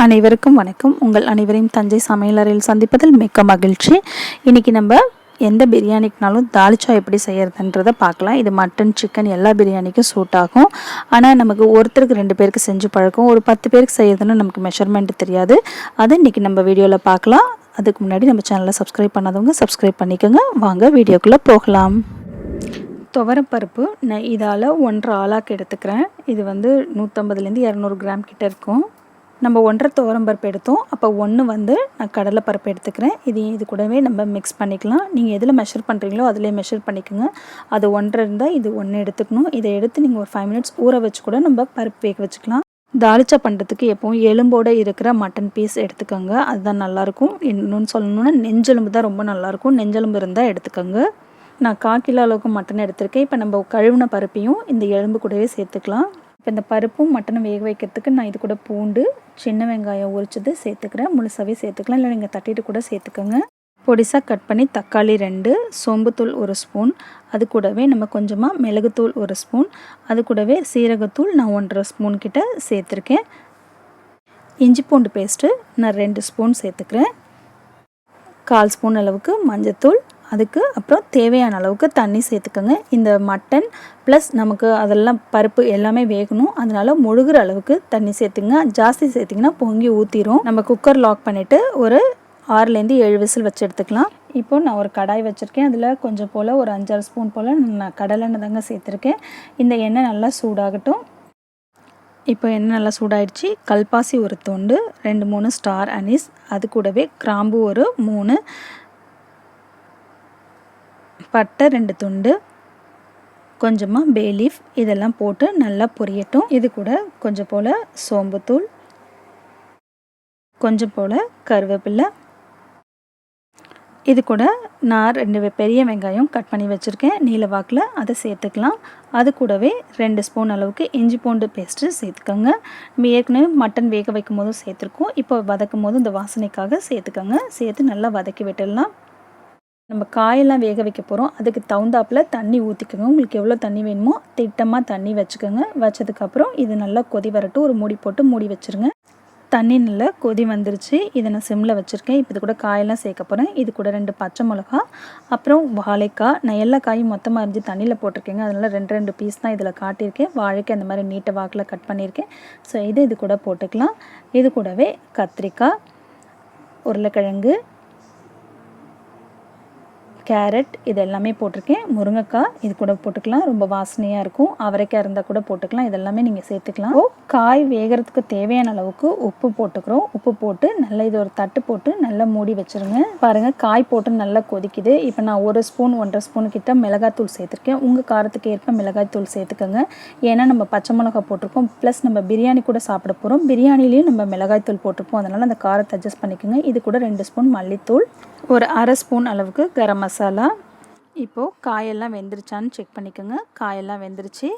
அனைவருக்கும் வணக்கம். உங்கள் அனைவரையும் தஞ்சை சமையலறையில் சந்திப்பதில் மிக்க மகிழ்ச்சி. இன்றைக்கி நம்ம எந்த பிரியாணிக்குனாலும் தால்ச்சா எப்படி செய்கிறதுன்றதை பார்க்கலாம். இது மட்டன், சிக்கன் எல்லா பிரியாணிக்கும் சூட் ஆகும். ஆனால் நமக்கு ஒருத்தருக்கு 2 பேருக்கு செஞ்சு பழக்கம். ஒரு 10 பேருக்கு செய்கிறதுன்னு நமக்கு மெஷர்மெண்ட் தெரியாது. அதை இன்றைக்கி நம்ம வீடியோவில் பார்க்கலாம். அதுக்கு முன்னாடி நம்ம சேனலை சப்ஸ்கிரைப் பண்ணாதவங்க சப்ஸ்கிரைப் பண்ணிக்கோங்க. வாங்க வீடியோக்குள்ளே போகலாம். துவரப்பருப்பு நான் இதால் 1.5 ஆளாக்கு எடுத்துக்கிறேன். இது 150லேருந்து 200 கிராம் கிட்ட இருக்கும். நம்ம 1.5 துவரம்பருப்பு எடுத்தோம். அப்போ 1 நான் கடலைப்பருப்பு எடுத்துக்கிறேன். இது கூடவே நம்ம மிக்ஸ் பண்ணிக்கலாம். நீங்கள் எதில் மெஷர் பண்ணுறீங்களோ அதிலே மெஷர் பண்ணிக்கோங்க. அது 1.5 இருந்தால் இது 1 எடுத்துக்கணும். இதை எடுத்து நீங்கள் ஒரு 5 மினிட்ஸ் ஊற வச்சு கூட நம்ம பருப்பு வேக வச்சுக்கலாம். தால்ச்சா பண்ணுறதுக்கு எப்போவும் எலும்போடு இருக்கிற மட்டன் பீஸ் எடுத்துக்கோங்க. அதுதான் நல்லாயிருக்கும். இன்னொன்று சொல்லணுன்னா நெஞ்செலும்பு தான் ரொம்ப நல்லாயிருக்கும். நெஞ்செலும்பு இருந்தால் எடுத்துக்கோங்க. நான் 1/4 கிலோ அளவுக்கு மட்டன் எடுத்திருக்கேன். இப்போ நம்ம கழுவின பருப்பையும் இந்த எலும்பு கூடவே சேர்த்துக்கலாம். இப்போ இந்த பருப்பும் மட்டனும் வேக வைக்கிறதுக்கு நான் இது கூட பூண்டு, சின்ன வெங்காயம் உரிச்சது சேர்த்துக்கிறேன். முழுசாகவே சேர்த்துக்கலாம், இல்லை நீங்கள் தட்டிட்டு கூட சேர்த்துக்கோங்க. பொடிசாக கட் பண்ணி தக்காளி 2, சோம்புத்தூள் 1 ஸ்பூன், அது கூடவே நம்ம கொஞ்சமாக மிளகுத்தூள் 1 ஸ்பூன், அது கூடவே சீரகத்தூள் நான் 1.5 ஸ்பூன் கிட்ட சேர்த்துருக்கேன். இஞ்சி பூண்டு பேஸ்ட்டு நான் 2 ஸ்பூன் சேர்த்துக்கிறேன். 1/4 ஸ்பூன் அளவுக்கு மஞ்சத்தூள், அதுக்கு அப்புறம் தேவையான அளவுக்கு தண்ணி சேர்த்துக்கோங்க. இந்த மட்டன் ப்ளஸ் நமக்கு அதெல்லாம் பருப்பு எல்லாமே வேகணும். அதனால் முழுகிற அளவுக்கு தண்ணி சேர்த்துங்க. ஜாஸ்தி சேர்த்திங்கன்னா பொங்கி ஊற்றிடும். நம்ம குக்கர் லாக் பண்ணிவிட்டு ஒரு 6லேருந்து 7 விசில் வச்சு எடுத்துக்கலாம். இப்போ நான் ஒரு கடாய் வச்சுருக்கேன். அதில் கொஞ்சம் போல் ஒரு 5-6 ஸ்பூன் போல் நான் கடலெண்ணெய் தாங்க சேர்த்துருக்கேன். இந்த எண்ணெய் நல்லா சூடாகட்டும். இப்போ எண்ணெய் நல்லா சூடாயிடுச்சு. கல்பாசி ஒரு துண்டு, 2-3 ஸ்டார் அனீஸ், அது கூடவே கிராம்பு ஒரு 3, பட்டை 2 துண்டு, கொஞ்சமாக பே லீஃப், இதெல்லாம் போட்டு நல்லா பொரியட்டும். இது கூட கொஞ்சம் போல் சோம்புத்தூள், கொஞ்சம் போல் கருவேப்பிலை, இது கூட நான் 2 பெரிய வெங்காயம் கட் பண்ணி வச்சுருக்கேன் நீல வாக்கில், அதை சேர்த்துக்கலாம். அது கூடவே 2 ஸ்பூன் அளவுக்கு இஞ்சி பூண்டு பேஸ்ட்டு சேர்த்துக்கோங்க. நம்ம ஏற்கனவே மட்டன் வேக வைக்கும் போதும் சேர்த்துருக்கோம். இப்போ வதக்கும் போது இந்த வாசனைக்காக சேர்த்துக்கோங்க. சேர்த்து நல்லா வதக்கி விட்டுடலாம். நம்ம காயெல்லாம் வேக வைக்க போகிறோம். அதுக்கு தகுந்தாப்பில் தண்ணி ஊற்றிக்கோங்க. உங்களுக்கு எவ்வளோ தண்ணி வேணுமோ திட்டமாக தண்ணி வச்சுக்கோங்க. வச்சதுக்கப்புறம் இது நல்லா கொதி வரட்டும். ஒரு மூடி போட்டு மூடி வச்சுருங்க. தண்ணி நல்லா கொதி வந்துருச்சு. இதை நான் சிம்மில் வச்சுருக்கேன். இப்போ இது கூட காயெல்லாம் சேர்க்க போகிறேன். இது கூட 2 பச்சை மிளகா, அப்புறம் வாழைக்காய். நான் எல்லா காயும் மொத்தமாக அரிஞ்சு தண்ணியில் போட்டிருக்கேங்க. அதனால் 2 பீஸ் தான் இதில் காட்டியிருக்கேன். வாழைக்காய் அந்த மாதிரி நீட்டை வாக்கில் கட் பண்ணியிருக்கேன். ஸோ இது கூட போட்டுக்கலாம். இது கூடவே கத்திரிக்காய், உருளைக்கிழங்கு, கேரட், இது எல்லாமே போட்டிருக்கேன். முருங்கைக்காய் இது கூட போட்டுக்கலாம், ரொம்ப வாசனையாக இருக்கும். அவரைக்காய் இருந்தால் கூட போட்டுக்கலாம். இதெல்லாமே நீங்கள் சேர்த்துக்கலாம். காய் வேகிறதுக்கு தேவையான அளவுக்கு உப்பு போட்டுக்கிறோம். உப்பு போட்டு நல்லா இது ஒரு தட்டு போட்டு நல்லா மூடி வச்சுருங்க. பாருங்கள், காய் போட்டு நல்லா கொதிக்குது. இப்போ நான் 1 ஸ்பூன் 1.5 ஸ்பூன் கிட்ட மிளகாய்த்தூள் சேர்த்துருக்கேன். உங்கள் காரத்துக்கு ஏற்ப மிளகாய்த்தூள் சேர்த்துக்கோங்க. ஏன்னா நம்ம பச்சை மிளகா போட்டிருக்கோம், ப்ளஸ் நம்ம பிரியாணி கூட சாப்பிட போகிறோம். பிரியாணிலையும் நம்ம மிளகாய்த்தூள் போட்டிருப்போம். அதனால் அந்த காரத்தை அட்ஜஸ்ட் பண்ணிக்கோங்க. இது கூட 2 ஸ்பூன் மல்லித்தூள், ஒரு 1/2 ஸ்பூன் அளவுக்கு கரம் மசாலா. இப்போது காயெல்லாம் வெந்துருச்சான்னு செக் பண்ணிக்கோங்க. காயெல்லாம் வெந்துருச்சு.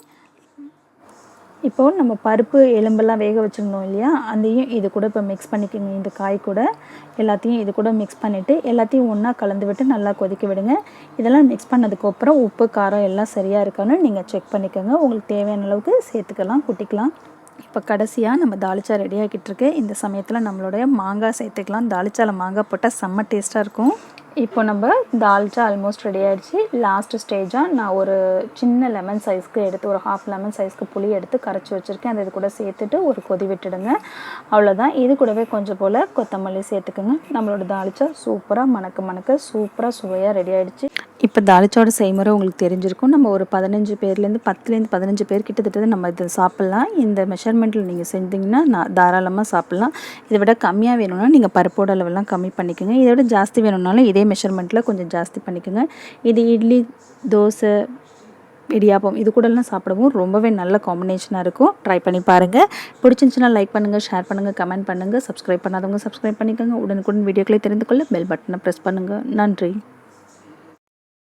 இப்போது நம்ம பருப்பு எலும்பெல்லாம் வேக வச்சுருந்தோம் இல்லையா, அதையும் இது கூட இப்போ மிக்ஸ் பண்ணிக்கோங்க. இந்த காய் கூட எல்லாத்தையும் இது கூட மிக்ஸ் பண்ணிவிட்டு எல்லாத்தையும் ஒன்றா கலந்து விட்டு நல்லா கொதிக்க விடுங்க. இதெல்லாம் மிக்ஸ் பண்ணதுக்கப்புறம் உப்பு காரம் எல்லாம் சரியாக இருக்கான்னு நீங்கள் செக் பண்ணிக்கோங்க. உங்களுக்கு தேவையான அளவுக்கு சேர்த்துக்கலாம், குட்டிக்கலாம். இப்போ கடைசியாக நம்ம தால்ச்சா ரெடி ஆகிட்டு இருக்கு. இந்த சமயத்தில் நம்மளுடைய மாங்காய் சேர்த்துக்கலாம். தால்ச்சாவில் மாங்காய் போட்டால் செம்ம டேஸ்ட்டாக இருக்கும். இப்போ நம்ம தால்ச்சா ஆல்மோஸ்ட் ரெடி ஆகிடுச்சு. லாஸ்ட்டு ஸ்டேஜாக நான் ஒரு சின்ன லெமன் சைஸ்க்கு எடுத்து, ஒரு 1/2 லெமன் சைஸ்க்கு புளி எடுத்து கரைச்சி வச்சுருக்கேன். அதை இது கூட சேர்த்துட்டு ஒரு கொதி விட்டுடுங்க. அவ்வளோதான். இது கூடவே கொஞ்சம் போல் கொத்தமல்லி சேர்த்துக்குங்க. நம்மளோட தால்ச்சா சூப்பராக மணக்க சூப்பராக சுவையாக ரெடி ஆகிடுச்சு. இப்போ தால்ச்சாவோட செய்முறை உங்களுக்கு தெரிஞ்சிருக்கும். நம்ம ஒரு 10லேருந்து 15 பேர் கிட்டத்தட்ட நம்ம இதை சாப்பிட்லாம். இந்த மெஷர்மெண்ட்டில் நீங்கள் செஞ்சிங்கன்னா தாராளமாக சாப்பிட்லாம். இதை விட கம்மியாக வேணும்னா நீங்கள் பருப்போட அளவெல்லாம் கம்மி பண்ணிக்கோங்க. இதை விட ஜாஸ்தி வேணும்னாலும் இதே மெஷர்மெண்ட்டில் கொஞ்சம் ஜாஸ்தி பண்ணிக்கோங்க. இது இட்லி, தோசை, இடியாப்பம் இது கூடலாம் சாப்பிடவும் ரொம்பவே நல்ல காம்பினேஷனாக இருக்கும். ட்ரை பண்ணி பாருங்கள். பிடிச்சிருந்துச்சுன்னா லைக் பண்ணுங்கள், ஷேர் பண்ணுங்கள், கமெண்ட் பண்ணுங்கள். சப்ஸ்கிரைப் பண்ணாதவங்க சப்ஸ்கிரைப் பண்ணிக்கோங்க. உடனுக்குடன் வீடியோக்களை தெரிந்து கொள்ள பெல் பட்டனை ப்ரெஸ் பண்ணுங்கள். நன்றி.